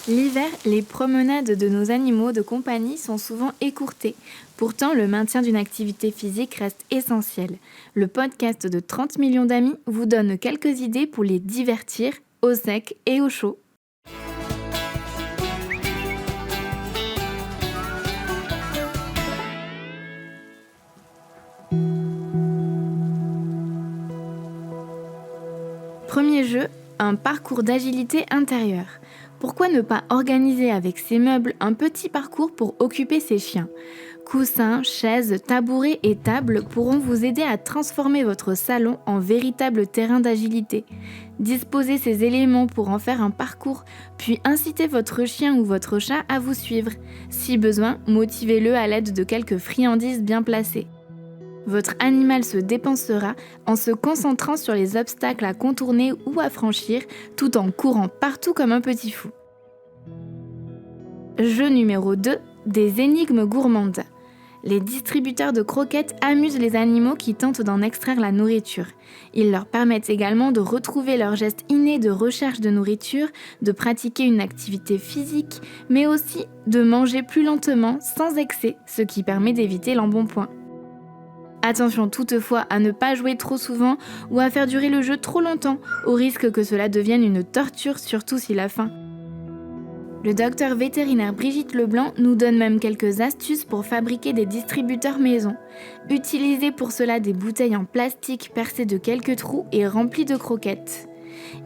L'hiver, les promenades de nos animaux de compagnie sont souvent écourtées. Pourtant, le maintien d'une activité physique reste essentiel. Le podcast de 30 millions d'amis vous donne quelques idées pour les divertir au sec et au chaud. Premier jeu, un parcours d'agilité intérieure. Pourquoi ne pas organiser avec ces meubles un petit parcours pour occuper ces chiens ? Coussins, chaises, tabourets et tables pourront vous aider à transformer votre salon en véritable terrain d'agilité. Disposez ces éléments pour en faire un parcours, puis incitez votre chien ou votre chat à vous suivre. Si besoin, motivez-le à l'aide de quelques friandises bien placées. Votre animal se dépensera en se concentrant sur les obstacles à contourner ou à franchir, tout en courant partout comme un petit fou. Jeu numéro 2, des énigmes gourmandes. Les distributeurs de croquettes amusent les animaux qui tentent d'en extraire la nourriture. Ils leur permettent également de retrouver leur geste inné de recherche de nourriture, de pratiquer une activité physique, mais aussi de manger plus lentement, sans excès, ce qui permet d'éviter l'embonpoint. Attention toutefois à ne pas jouer trop souvent ou à faire durer le jeu trop longtemps, au risque que cela devienne une torture, surtout s'il a faim. Le docteur vétérinaire Brigitte Leblanc nous donne même quelques astuces pour fabriquer des distributeurs maison. Utilisez pour cela des bouteilles en plastique percées de quelques trous et remplies de croquettes.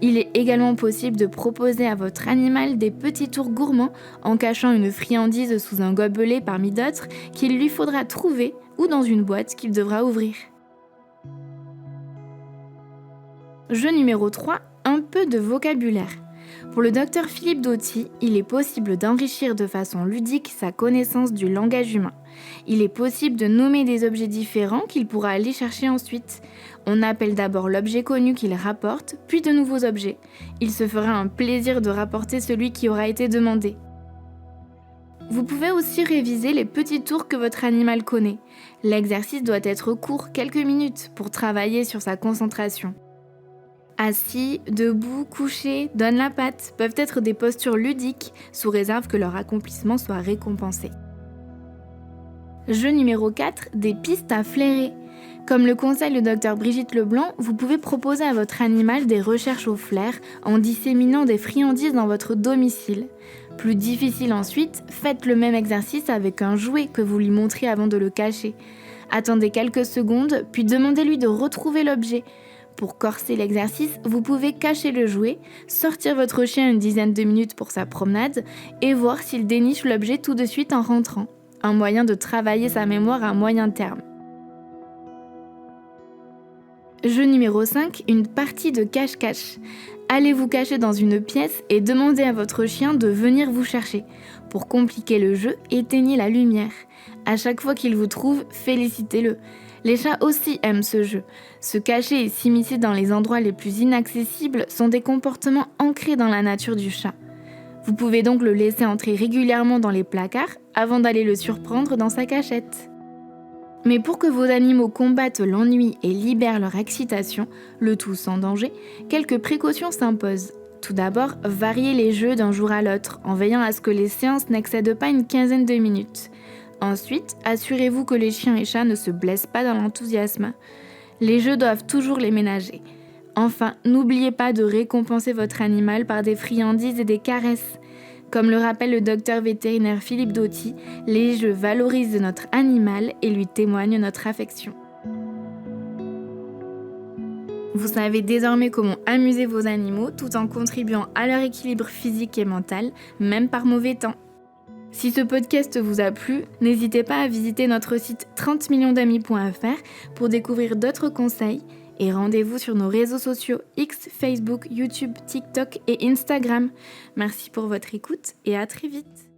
Il est également possible de proposer à votre animal des petits tours gourmands en cachant une friandise sous un gobelet parmi d'autres qu'il lui faudra trouver ou dans une boîte qu'il devra ouvrir. Jeu numéro 3, un peu de vocabulaire. Pour le docteur Philippe Dauty, il est possible d'enrichir de façon ludique sa connaissance du langage humain. Il est possible de nommer des objets différents qu'il pourra aller chercher ensuite. On appelle d'abord l'objet connu qu'il rapporte, puis de nouveaux objets. Il se fera un plaisir de rapporter celui qui aura été demandé. Vous pouvez aussi réviser les petits tours que votre animal connaît. L'exercice doit être court, quelques minutes, pour travailler sur sa concentration. Assis, debout, couché, donne la patte peuvent être des postures ludiques, sous réserve que leur accomplissement soit récompensé. Jeu numéro 4, des pistes à flairer. Comme le conseille le docteur Brigitte Leblanc, vous pouvez proposer à votre animal des recherches au flair en disséminant des friandises dans votre domicile. Plus difficile ensuite, faites le même exercice avec un jouet que vous lui montrez avant de le cacher. Attendez quelques secondes, puis demandez-lui de retrouver l'objet. Pour corser l'exercice, vous pouvez cacher le jouet, sortir votre chien une dizaine de minutes pour sa promenade et voir s'il déniche l'objet tout de suite en rentrant. Un moyen de travailler sa mémoire à moyen terme. Jeu numéro 5, une partie de cache-cache. Allez vous cacher dans une pièce et demandez à votre chien de venir vous chercher. Pour compliquer le jeu, éteignez la lumière. À chaque fois qu'il vous trouve, félicitez-le. Les chats aussi aiment ce jeu. Se cacher et s'immiscer dans les endroits les plus inaccessibles sont des comportements ancrés dans la nature du chat. Vous pouvez donc le laisser entrer régulièrement dans les placards avant d'aller le surprendre dans sa cachette. Mais pour que vos animaux combattent l'ennui et libèrent leur excitation, le tout sans danger, quelques précautions s'imposent. Tout d'abord, variez les jeux d'un jour à l'autre en veillant à ce que les séances n'excèdent pas une quinzaine de minutes. Ensuite, assurez-vous que les chiens et chats ne se blessent pas dans l'enthousiasme. Les jeux doivent toujours les ménager. Enfin, n'oubliez pas de récompenser votre animal par des friandises et des caresses. Comme le rappelle le docteur vétérinaire Philippe Dauty, les jeux valorisent notre animal et lui témoignent notre affection. Vous savez désormais comment amuser vos animaux tout en contribuant à leur équilibre physique et mental, même par mauvais temps. Si ce podcast vous a plu, n'hésitez pas à visiter notre site 30millionsdamis.fr pour découvrir d'autres conseils et rendez-vous sur nos réseaux sociaux X, Facebook, YouTube, TikTok et Instagram. Merci pour votre écoute et à très vite.